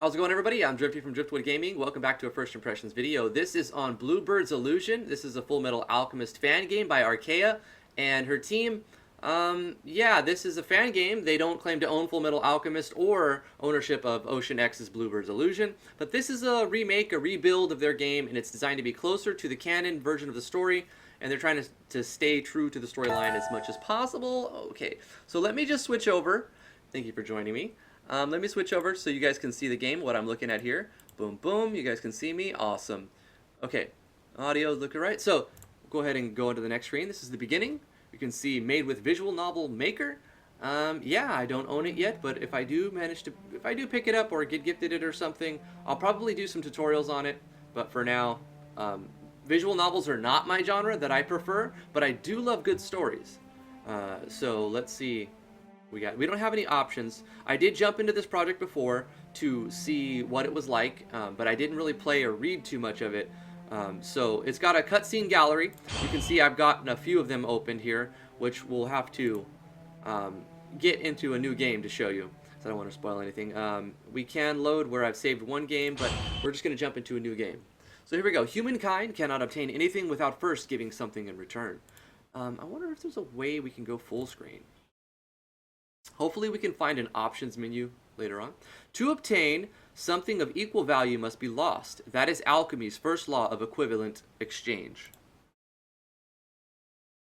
How's it going, everybody? I'm Drifty from Driftwood Gaming. Welcome back to a First Impressions video. This is on Bluebird's Illusion. This is a FullMetal Alchemist fan game by R.A.M and her team. Yeah, this is a fan game. They don't claim to own FullMetal Alchemist or ownership of Ocean X's Bluebird's Illusion, but this is a remake, a rebuild of their game, and it's designed to be closer to the canon version of the story, and they're trying to stay true to the storyline as much as possible. Okay, so let me just switch over. Thank you for joining me. Let me switch over so you guys can see the game, what I'm looking at here. Boom, boom. You guys can see me. Awesome. Okay. Audio is looking right. So go ahead and go into the next screen. This is the beginning. You can see made with visual novel maker. Yeah, I don't own it yet, but if I do pick it up or get gifted it or something, I'll probably do some tutorials on it. But for now, visual novels are not my genre that I prefer, but I do love good stories. So let's see. We don't have any options. I did jump into this project before to see what it was like, but I didn't really play or read too much of it. So it's got a cutscene gallery. You can see I've gotten a few of them opened here, which we'll have to get into a new game to show you. So I don't want to spoil anything. We can load where I've saved one game, but we're just going to jump into a new game. So here we go. Humankind cannot obtain anything without first giving something in return. I wonder if there's a way we can go full screen. Hopefully we can find an options menu later on. To obtain, something of equal value must be lost. That is alchemy's first law of equivalent exchange.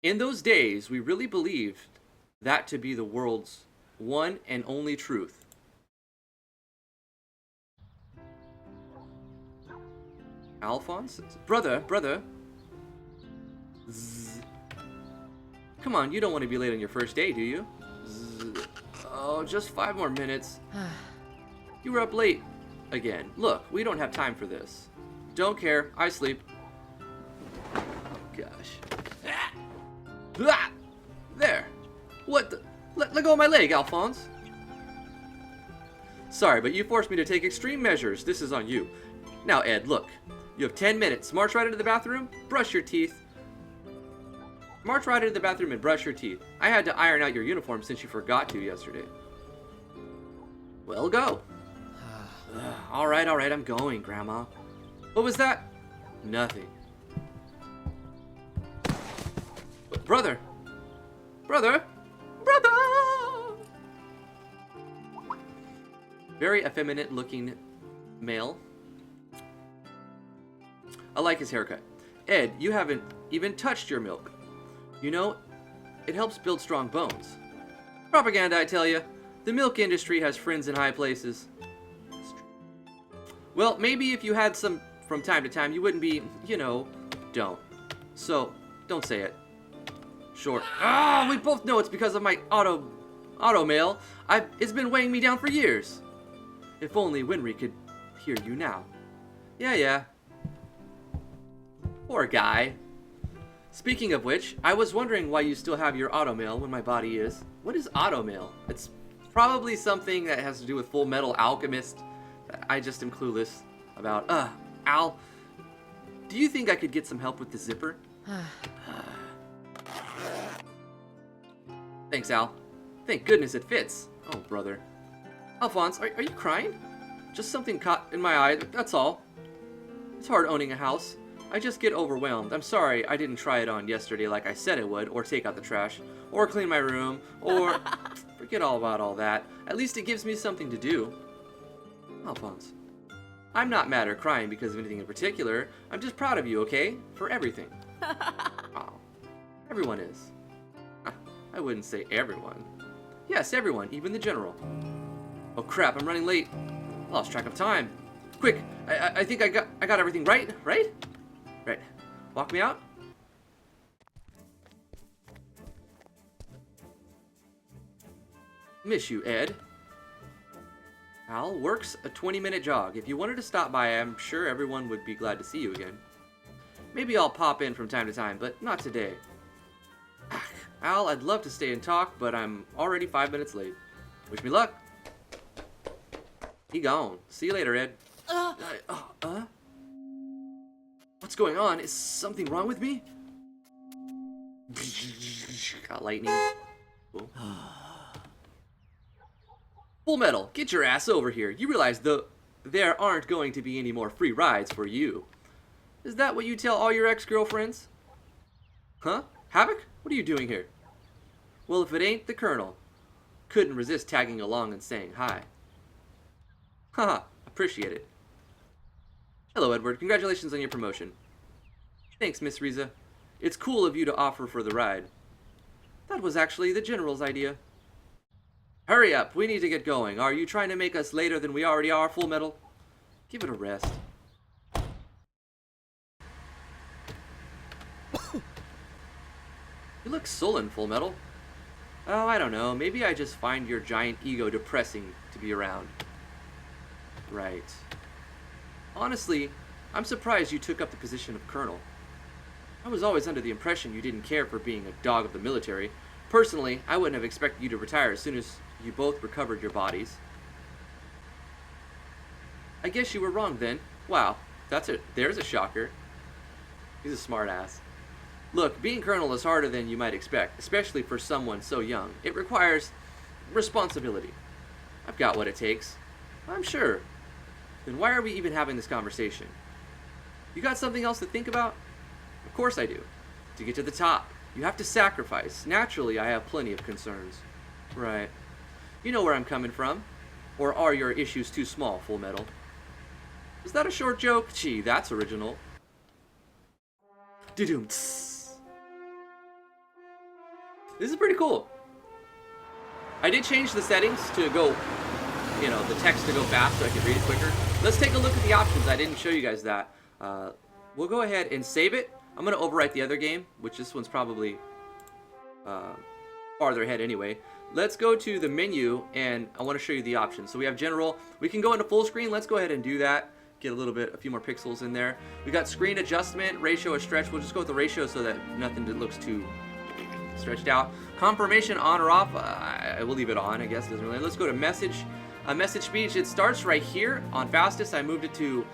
In those days, we really believed that to be the world's one and only truth. Alphonse? Brother. Zzz. Come on, you don't want to be late on your first day, do you? Oh, just 5 more minutes. You were up late again. Look, we don't have time for this. Don't care. I sleep. Oh, gosh. There. What the? Let go of my leg, Alphonse. Sorry, but you forced me to take extreme measures. This is on you. Now, Ed, look. You have 10 minutes. March right into the bathroom. Brush your teeth. March right into the bathroom and brush your teeth. I had to iron out your uniform since you forgot to yesterday. Well, go. All right, I'm going, Grandma. What was that? Nothing. Brother! Very effeminate-looking male. I like his haircut. Ed, you haven't even touched your milk. You know, it helps build strong bones. Propaganda, I tell you. The milk industry has friends in high places. Well, maybe if you had some from time to time, you wouldn't be, you know, don't. So, don't say it. Sure. Ah, we both know it's because of my auto mail. It's been weighing me down for years. If only Winry could hear you now. Yeah. Poor guy. Speaking of which, I was wondering why you still have your automail when my body is. What is automail? It's probably something that has to do with FullMetal Alchemist. I just am clueless about. Al, do you think I could get some help with the zipper? Thanks, Al. Thank goodness it fits. Oh, brother. Alphonse, are you crying? Just something caught in my eye, that's all. It's hard owning a house. I just get overwhelmed. I'm sorry I didn't try it on yesterday like I said I would, or take out the trash, or clean my room, or forget all about all that. At least it gives me something to do. Alphonse, I'm not mad or crying because of anything in particular. I'm just proud of you, okay? For everything. Oh, everyone is. I wouldn't say everyone. Yes, everyone, even the general. Oh crap, I'm running late. I lost track of time. Quick, I think I got everything right? Right. Walk me out. Miss you, Ed. Al works a 20-minute jog. If you wanted to stop by, I'm sure everyone would be glad to see you again. Maybe I'll pop in from time to time, but not today. Al, I'd love to stay and talk, but I'm already 5 minutes late. Wish me luck. He gone. See you later, Ed. What's going on? Is something wrong with me? Got lightning. Cool. FullMetal, get your ass over here. You realize the there aren't going to be any more free rides for you. Is that what you tell all your ex-girlfriends? Huh? Havoc? What are you doing here? Well, if it ain't the Colonel. Couldn't resist tagging along and saying hi. Haha, appreciate it. Hello, Edward. Congratulations on your promotion. Thanks, Miss Riza. It's cool of you to offer for the ride. That was actually the General's idea. Hurry up, we need to get going. Are you trying to make us later than we already are, FullMetal? Give it a rest. You look sullen, FullMetal. Oh, I don't know. Maybe I just find your giant ego depressing to be around. Right. Honestly, I'm surprised you took up the position of Colonel. I was always under the impression you didn't care for being a dog of the military. Personally, I wouldn't have expected you to retire as soon as you both recovered your bodies. I guess you were wrong then. Wow, there's a shocker. He's a smart ass. Look, being Colonel is harder than you might expect, especially for someone so young. It requires responsibility. I've got what it takes. I'm sure. Then why are we even having this conversation? You got something else to think about? Of course I do. To get to the top, you have to sacrifice. Naturally, I have plenty of concerns. Right. You know where I'm coming from. Or are your issues too small, FullMetal? Is that a short joke? Gee, that's original. Doo-doom. This is pretty cool. I did change the settings to go, you know, the text to go fast so I could read it quicker. Let's take a look at the options. I didn't show you guys that. We'll go ahead and save it. I'm going to overwrite the other game, which this one's probably farther ahead anyway. Let's go to the menu, and I want to show you the options. So we have general. We can go into full screen. Let's go ahead and do that. Get a few more pixels in there. We got screen adjustment, ratio or stretch. We'll just go with the ratio so that nothing looks too stretched out. Confirmation on or off. I will leave it on, I guess. Doesn't really. Let's go to message. Message speech. It starts right here on fastest. I moved it to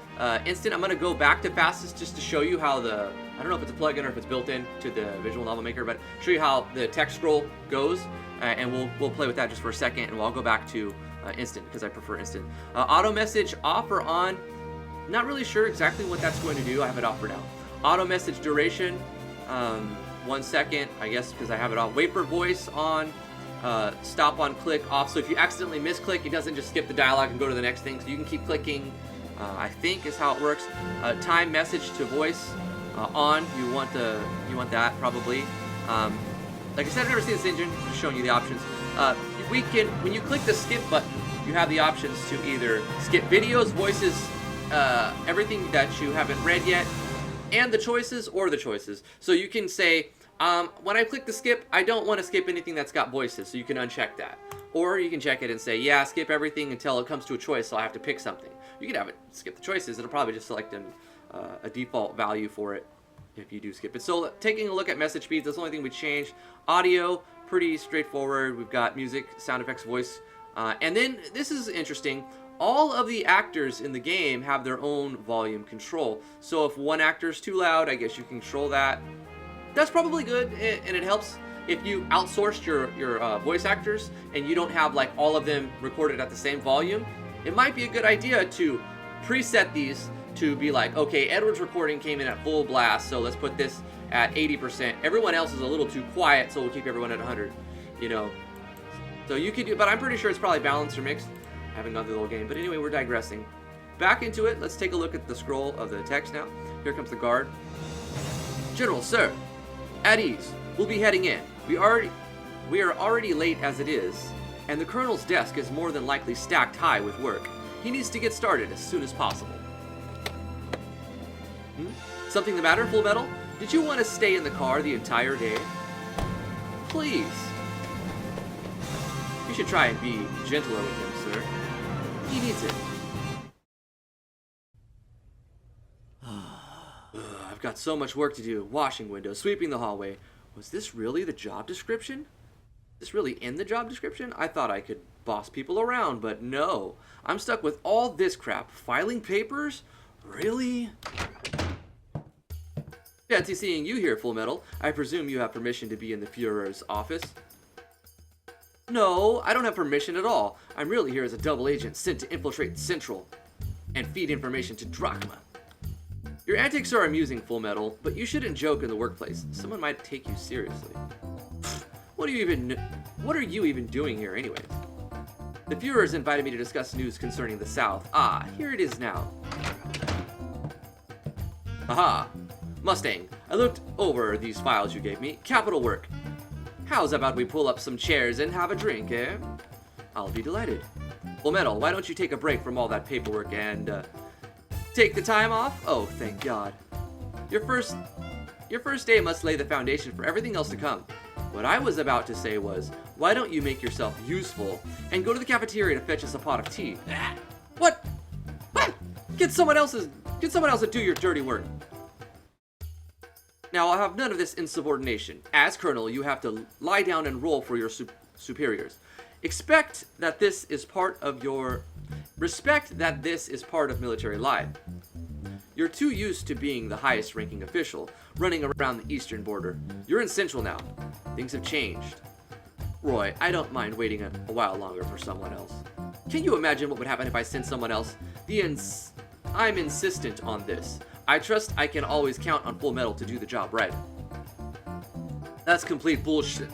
instant. I'm going to go back to fastest just to show you how the, I don't know if it's a plugin or if it's built in to the visual novel maker, but show you how the text scroll goes, and we'll play with that just for a second, and I'll go back to instant because I prefer instant. Auto message off or on. Not really sure exactly what that's going to do. I have it off for now. Auto message duration. 1 second, I guess, because I have it off. Wait for voice on. Stop on click off. So if you accidentally misclick, it doesn't just skip the dialogue and go to the next thing. So you can keep clicking. I think is how it works. Time message to voice on. You want that probably. Like I said, I've never seen this engine. Just showing you the options. When you click the skip button, you have the options to either skip videos, voices, everything that you haven't read yet, and the choices or the choices. So you can say, when I click the skip, I don't want to skip anything that's got voices, so you can uncheck that. Or you can check it and say, yeah, skip everything until it comes to a choice, so I have to pick something. You can have it skip the choices. It'll probably just select a default value for it if you do skip it. So taking a look at message speeds, that's the only thing we changed. Audio, pretty straightforward. We've got music, sound effects, voice. And then, this is interesting. All of the actors in the game have their own volume control. So if one actor is too loud, I guess you can control that. That's probably good, and it helps if you outsourced your voice actors and you don't have like all of them recorded at the same volume. It might be a good idea to preset these to be like, okay, Edward's recording came in at full blast, so let's put this at 80%. Everyone else is a little too quiet, so we'll keep everyone at 100, you know. So you could do, but I'm pretty sure it's probably balanced or mixed. I haven't gone through the whole game, but anyway, we're digressing. Back into it, let's take a look at the scroll of the text now. Here comes the guard. General, sir, at ease. We'll be heading in. We are already late as it is, and the Colonel's desk is more than likely stacked high with work. He needs to get started as soon as possible. Something the matter, FullMetal? Did you want to stay in the car the entire day? Please. You should try and be gentler with him, sir. He needs it. I've got so much work to do. Washing windows, sweeping the hallway. Was this really the job description? Is this really in the job description? I thought I could boss people around, but no. I'm stuck with all this crap. Filing papers? Really? Fancy seeing you here, FullMetal. I presume you have permission to be in the Führer's office? No, I don't have permission at all. I'm really here as a double agent sent to infiltrate Central. and feed information to Drachma. Your antics are amusing, FullMetal, but you shouldn't joke in the workplace. Someone might take you seriously. What are you even doing here anyways? The Führer's invited me to discuss news concerning the South. Ah, here it is now. Aha! Mustang, I looked over these files you gave me. Capital work. How's about we pull up some chairs and have a drink, eh? I'll be delighted. FullMetal, why don't you take a break from all that paperwork and, take the time off? Oh, thank God. Your first day must lay the foundation for everything else to come. What I was about to say was, why don't you make yourself useful and go to the cafeteria to fetch us a pot of tea? What? What? Get someone else to do your dirty work. Now, I'll have none of this insubordination. As Colonel, you have to lie down and roll for your superiors. Respect that this is part of military life. You're too used to being the highest ranking official, running around the eastern border. You're in Central now. Things have changed. Roy, I don't mind waiting a while longer for someone else. Can you imagine what would happen if I sent someone else? I'm insistent on this. I trust I can always count on FullMetal to do the job right. That's complete bullshit.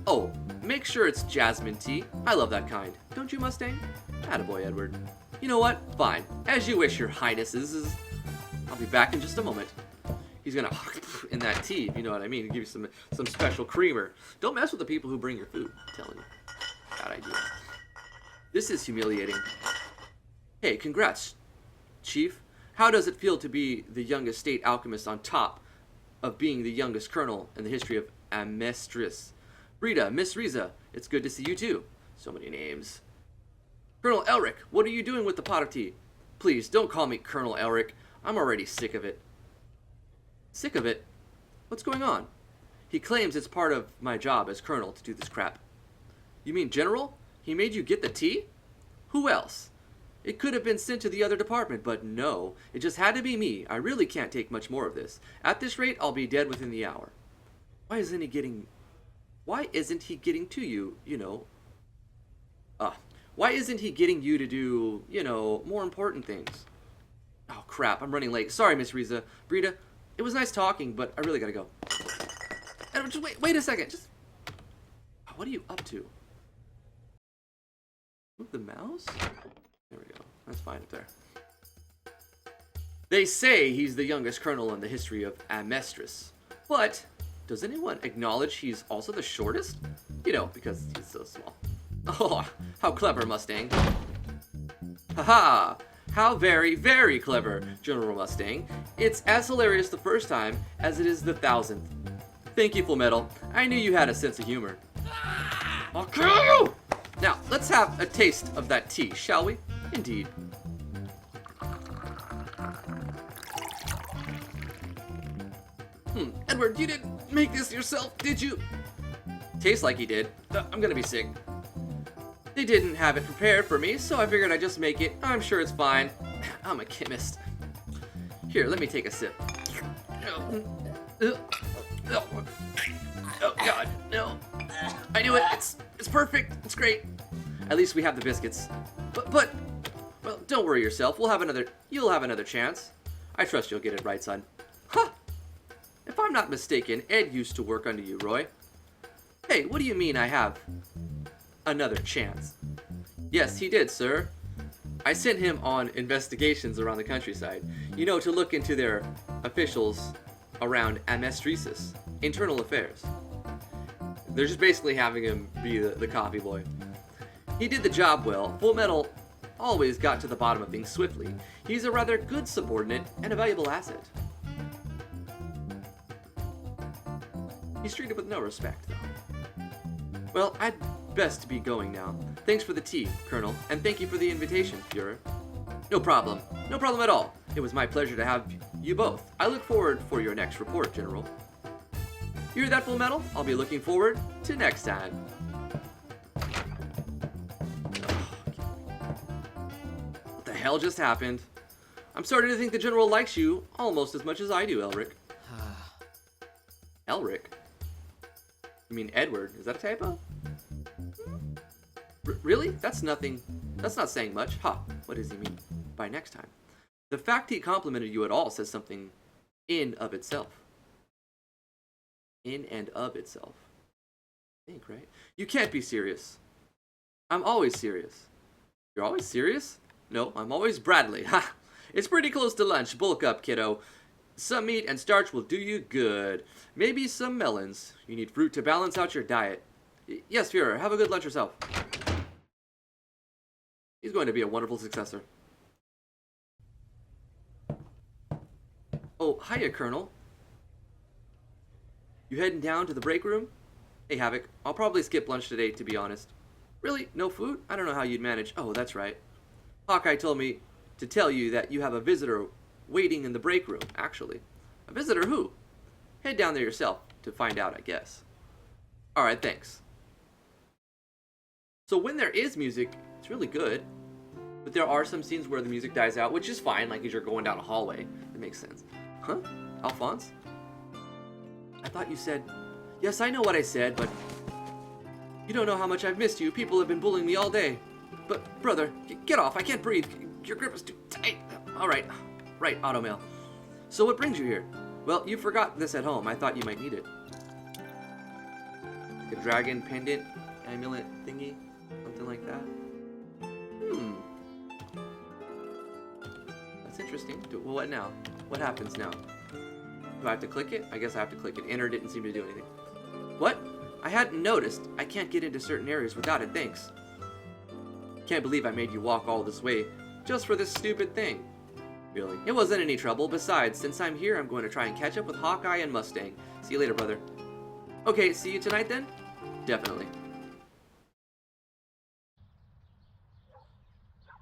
Oh, make sure it's jasmine tea. I love that kind. Don't you, Mustang? Attaboy, Edward. You know what? Fine. As you wish, your highnesses. I'll be back in just a moment. He's gonna in that tea, if you know what I mean. Give you some special creamer. Don't mess with the people who bring your food. I'm telling you. Bad idea. This is humiliating. Hey, congrats, Chief. How does it feel to be the youngest state alchemist on top of being the youngest colonel in the history of Amestris? Rita, Miss Riza, it's good to see you too. So many names. Colonel Elric, what are you doing with the pot of tea? Please, don't call me Colonel Elric. I'm already sick of it. Sick of it? What's going on? He claims it's part of my job as colonel to do this crap. You mean General? He made you get the tea? Who else? It could have been sent to the other department, but no. It just had to be me. I really can't take much more of this. At this rate, I'll be dead within the hour. Why isn't he getting to you, you know? Why isn't he getting you to do, you know, more important things? Oh, crap, I'm running late. Sorry, Miss Riza. Brita, it was nice talking, but I really gotta go. And just wait a second. Just, what are you up to? Move the mouse? There we go. That's fine up there. They say he's the youngest colonel in the history of Amestris. But does anyone acknowledge he's also the shortest? You know, because he's so small. Oh, how clever, Mustang. Haha! How very, very clever, General Mustang. It's as hilarious the first time as it is the 1000th. Thank you, FullMetal. I knew you had a sense of humor. I'll kill you! Now, let's have a taste of that tea, shall we? Indeed. Edward, you didn't make this yourself, did you? Tastes like he did. I'm gonna be sick. They didn't have it prepared for me, so I figured I'd just make it. I'm sure it's fine. I'm a chemist. Here, let me take a sip. Oh God, no. I knew it. It's perfect. It's great. At least we have the biscuits. But well, don't worry yourself. You'll have another chance. I trust you'll get it right, son. Huh. If I'm not mistaken, Ed used to work under you, Roy. Hey, what do you mean I have another chance? Yes, he did, sir. I sent him on investigations around the countryside, you know, to look into their officials around Amestris, internal affairs. They're just basically having him be the coffee boy. He did the job well. FullMetal always got to the bottom of things swiftly. He's a rather good subordinate and a valuable asset. He's treated with no respect, though. Well, I'd best be going now. Thanks for the tea, Colonel, and thank you for the invitation, Führer. No problem. No problem at all. It was my pleasure to have you both. I look forward for your next report, General. You hear that, FullMetal? I'll be looking forward to next time. What the hell just happened? I'm starting to think the General likes you almost as much as I do, Elric. Elric? You mean Edward? Is that a typo? Really? That's nothing. That's not saying much. What does he mean by next time? The fact he complimented you at all says something in of itself. In and of itself. I think, right? You can't be serious. I'm always serious. You're always serious? No, I'm always Bradley. Ha! It's pretty close to lunch. Bulk up, kiddo. Some meat and starch will do you good. Maybe some melons. You need fruit to balance out your diet. Yes, Führer. Have a good lunch yourself. He's going to be a wonderful successor. Oh, hiya, Colonel. You heading down to the break room? Hey, Havoc. I'll probably skip lunch today, to be honest. Really? No food? I don't know how you'd manage. Oh, that's right. Hawkeye told me to tell you that you have a visitor waiting in the break room, actually. A visitor who? Head down there yourself to find out, I guess. Alright, thanks. So when there is music, it's really good. But there are some scenes where the music dies out, which is fine, like as you're going down a hallway. It makes sense. Huh? Alphonse? I thought you said... Yes, I know what I said, but... You don't know how much I've missed you. People have been bullying me all day. But, brother, get off. I can't breathe. Your grip is too tight. Alright. Right, automail. So what brings you here? Well, you forgot this at home. I thought you might need it. Like a dragon pendant amulet thingy? Something like that? That's interesting. Well, what now? What happens now? Do I have to click it? I guess I have to click it. Enter didn't seem to do anything. What? I hadn't noticed. I can't get into certain areas without it, thanks. Can't believe I made you walk all this way just for this stupid thing. Really? It wasn't any trouble. Besides, since I'm here, I'm going to try and catch up with Hawkeye and Mustang. See you later, brother. Okay, see you tonight then? Definitely.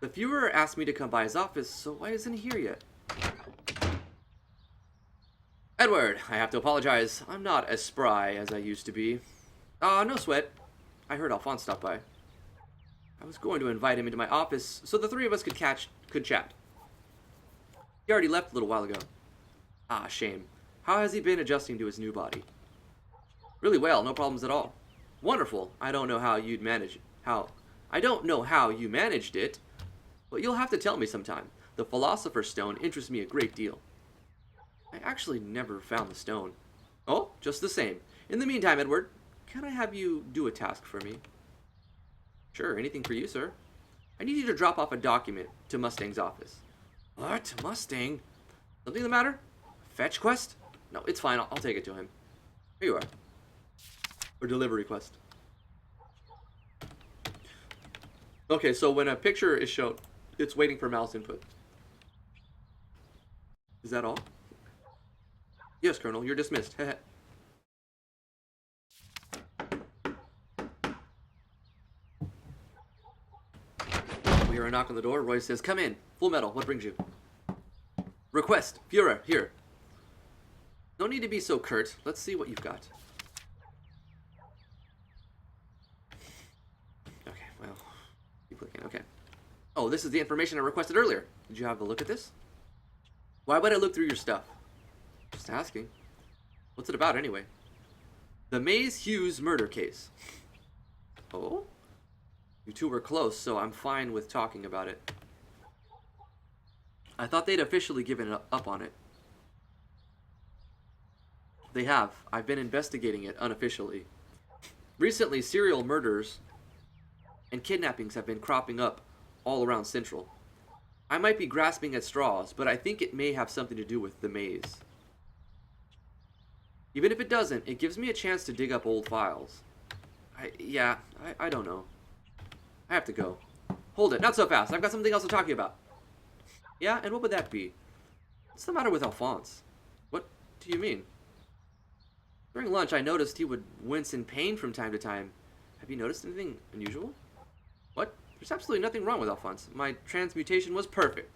The Führer asked me to come by his office, so why isn't he here yet? Edward, I have to apologize. I'm not as spry as I used to be. No sweat. I heard Alphonse stop by. I was going to invite him into my office so the three of us could chat. He already left a little while ago. Ah, shame. How has he been adjusting to his new body? Really well, no problems at all. Wonderful. I don't know how you managed it, but you'll have to tell me sometime. The Philosopher's Stone interests me a great deal. I actually never found the stone. Oh, just the same. In the meantime, Edward, can I have you do a task for me? Sure, anything for you, sir. I need you to drop off a document to Mustang's office. What? Mustang? Something the matter? Fetch quest? No, it's fine. I'll take it to him. Here you are. Or delivery quest. Okay, so when a picture is shown, it's waiting for mouse input. Is that all? Yes, Colonel, you're dismissed. We hear a knock on the door. Roy says, come in. FullMetal, what brings you? Request. Führer, here. No need to be so curt. Let's see what you've got. Okay, well, keep clicking. Okay. Oh, this is the information I requested earlier. Did you have a look at this? Why would I look through your stuff? Just asking. What's it about, anyway? The Maze Hughes murder case. Oh? You two were close, so I'm fine with talking about it. I thought they'd officially given up on it. They have. I've been investigating it unofficially. Recently, serial murders and kidnappings have been cropping up all around Central. I might be grasping at straws, but I think it may have something to do with the maze. Even if it doesn't, it gives me a chance to dig up old files. I don't know. I have to go. Hold it, not so fast. I've got something else to talk to you about. Yeah, and what would that be? What's the matter with Alphonse? What do you mean? During lunch, I noticed he would wince in pain from time to time. Have you noticed anything unusual? What? There's absolutely nothing wrong with Alphonse. My transmutation was perfect.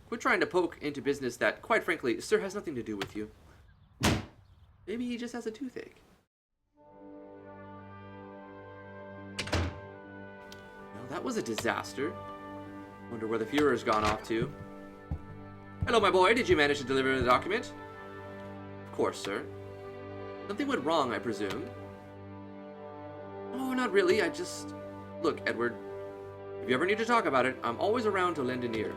Quit trying to poke into business that, quite frankly, sir, has nothing to do with you. Maybe he just has a toothache. Well, that was a disaster. Wonder where the Führer's gone off to. Hello, my boy. Did you manage to deliver the document? Of course, sir. Something went wrong, I presume. Oh, not really. Look, Edward. If you ever need to talk about it, I'm always around to lend an ear.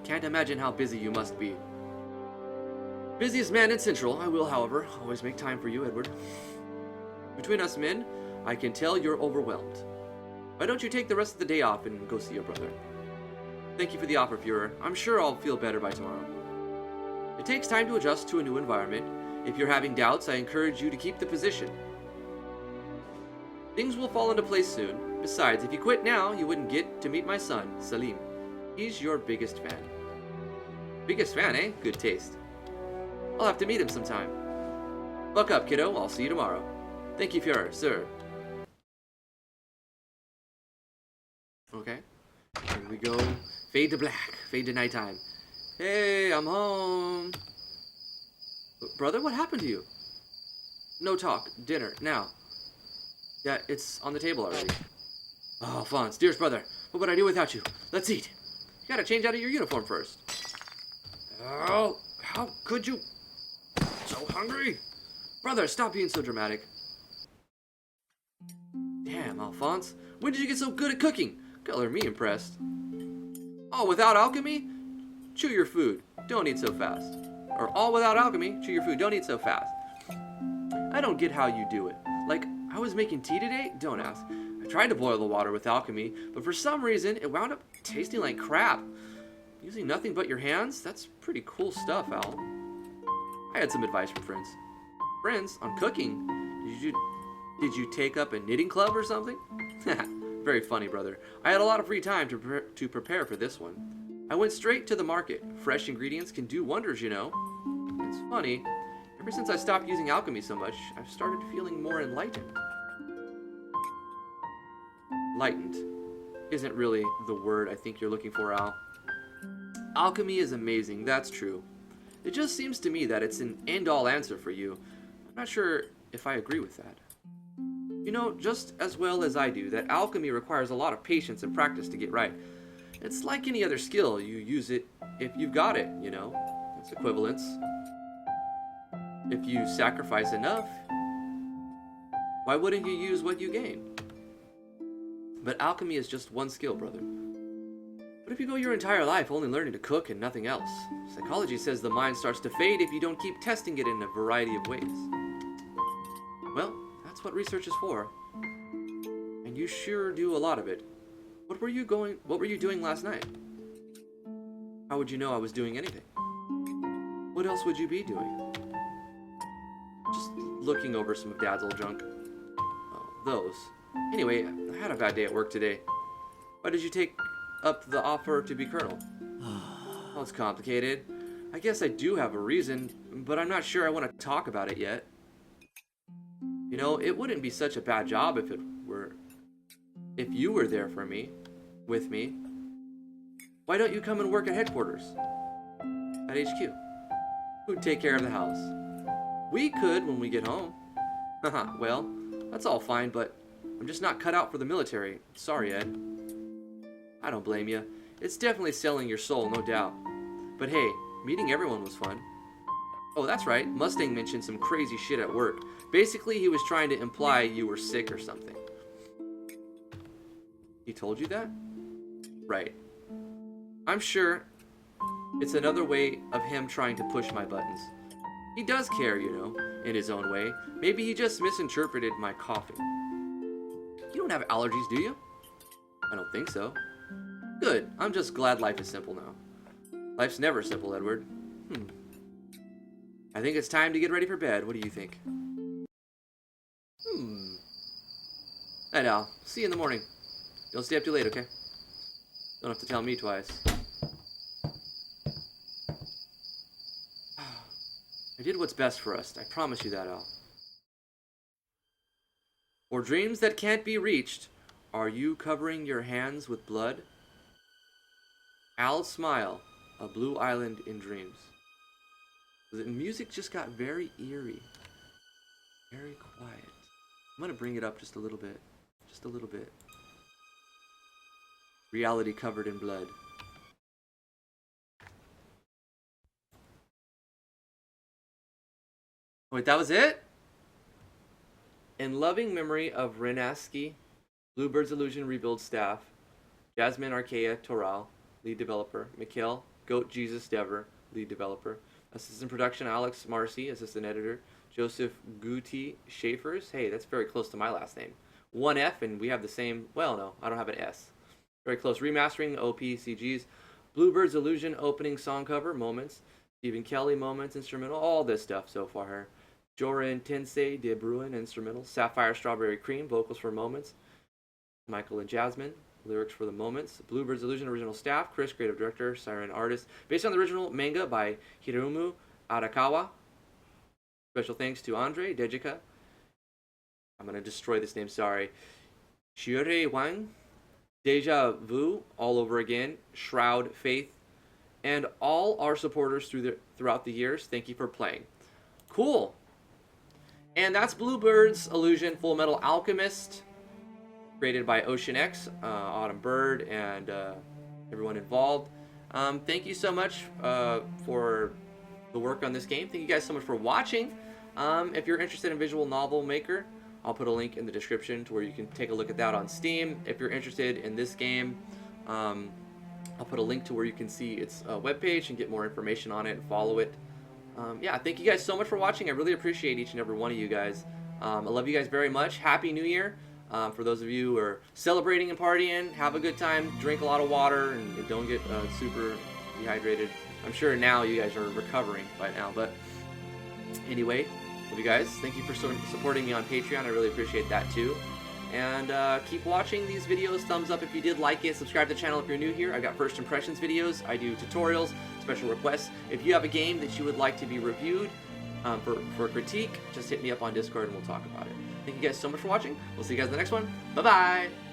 can't imagine how busy you must be. Busiest man in Central. I will, however, always make time for you, Edward. Between us men, I can tell you're overwhelmed. Why don't you take the rest of the day off and go see your brother? Thank you for the offer, Führer. I'm sure I'll feel better by tomorrow. It takes time to adjust to a new environment. If you're having doubts, I encourage you to keep the position. Things will fall into place soon. Besides, if you quit now, you wouldn't get to meet my son, Salim. He's your biggest fan. Biggest fan, eh? Good taste. I'll have to meet him sometime. Buck up, kiddo. I'll see you tomorrow. Thank you, Führer, sir. Okay. Here we go. Fade to black. Fade to nighttime. Hey, I'm home. Brother, what happened to you? No talk. Dinner. Now. Yeah, it's on the table already. Oh, Fonz, dearest brother. What would I do without you? Let's eat. You gotta change out of your uniform first. Oh, how could you? So hungry. Brother, stop being so dramatic. Damn, Alphonse. When did you get so good at cooking? Color me impressed. Oh, without alchemy? Chew your food. Don't eat so fast. Or all without alchemy. Chew your food. Don't eat so fast. I don't get how you do it. Like, I was making tea today? Don't ask. I tried to boil the water with alchemy, but for some reason, it wound up tasting like crap. Using nothing but your hands? That's pretty cool stuff, Al. I had some advice from friends. Friends? On cooking? Did you take up a knitting club or something? Very funny, brother. I had a lot of free time to prepare for this one. I went straight to the market. Fresh ingredients can do wonders, you know. It's funny. Ever since I stopped using alchemy so much, I've started feeling more enlightened. Lightened isn't really the word I think you're looking for, Al. Alchemy is amazing, that's true. It just seems to me that it's an end-all answer for you. I'm not sure if I agree with that. You know, just as well as I do, that alchemy requires a lot of patience and practice to get right. It's like any other skill, you use it if you've got it, you know? It's equivalence. If you sacrifice enough, why wouldn't you use what you gain? But alchemy is just one skill, brother. What if you go your entire life only learning to cook and nothing else? Psychology says the mind starts to fade if you don't keep testing it in a variety of ways. Well, that's what research is for. And you sure do a lot of it. What were you doing last night? How would you know I was doing anything? What else would you be doing? Just looking over some of Dad's old junk. Oh, those. Anyway, I had a bad day at work today. Why did you take up the offer to be colonel? Well, it's complicated. I guess I do have a reason, but I'm not sure I want to talk about it yet. You know, it wouldn't be such a bad job if you were there for me, with me. Why don't you come and work at headquarters? At HQ. Who'd take care of the house? We could when we get home. Haha, well, that's all fine, but I'm just not cut out for the military. Sorry, Ed. I don't blame you. It's definitely selling your soul, no doubt. But hey, meeting everyone was fun. Oh, that's right. Mustang mentioned some crazy shit at work. Basically, he was trying to imply you were sick or something. He told you that? Right. I'm sure it's another way of him trying to push my buttons. He does care, you know, in his own way. Maybe he just misinterpreted my coughing. You don't have allergies, do you? I don't think so. Good. I'm just glad life is simple now. Life's never simple, Edward. I think it's time to get ready for bed. What do you think? Night, Al. See you in the morning. Don't stay up too late, okay? Don't have to tell me twice. I did what's best for us. I promise you that, Al. For dreams that can't be reached, are you covering your hands with blood? Al's smile, a blue island in dreams. The music just got very eerie. Very quiet. I'm gonna bring it up just a little bit. Just a little bit. Reality covered in blood. Wait, that was it? In loving memory of Renaski, Bluebird's Illusion Rebuild staff, Jasmine Arkea Toral, lead developer, Mikhail Goat Jesus Dever, lead developer. Assistant production, Alex Marcy, assistant editor. Joseph Guti Schaefers. Hey, that's very close to my last name. 1F, and we have the same, well, no, I don't have an S. Very close. Remastering, OPCGs. Bluebird's Illusion, opening song cover, Moments. Stephen Kelly, Moments, instrumental. All this stuff so far. Joran Tensei De Bruin, instrumental. Sapphire Strawberry Cream, vocals for Moments. Michael and Jasmine, lyrics for the Moments. Bluebird's Illusion, original staff. Chris, creative director. Siren, artist. Based on the original manga by Hiromu Arakawa. Special thanks to Andre, Dejika. I'm going to destroy this name, sorry. Shiore Wang. Deja Vu, all over again. Shroud, Faith. And all our supporters throughout the years. Thank you for playing. Cool. And that's Bluebird's Illusion FullMetal Alchemist. Created by Ocean X, Autumn Bird, and everyone involved. Thank you so much for the work on this game. Thank you guys so much for watching. If you're interested in visual novel maker, I'll put a link in the description to where you can take a look at that on Steam. If you're interested in this game, I'll put a link to where you can see its webpage and get more information on it and follow it. Yeah, thank you guys so much for watching. I really appreciate each and every one of you guys. I love you guys very much. Happy New Year. For those of you who are celebrating and partying, have a good time. Drink a lot of water and don't get super dehydrated. I'm sure now you guys are recovering by now. But anyway, love you guys. Thank you for supporting me on Patreon. I really appreciate that too. And keep watching these videos. Thumbs up if you did like it. Subscribe to the channel if you're new here. I got first impressions videos. I do tutorials, special requests. If you have a game that you would like to be reviewed for critique, just hit me up on Discord and we'll talk about it. Thank you guys so much for watching. We'll see you guys in the next one. Bye-bye.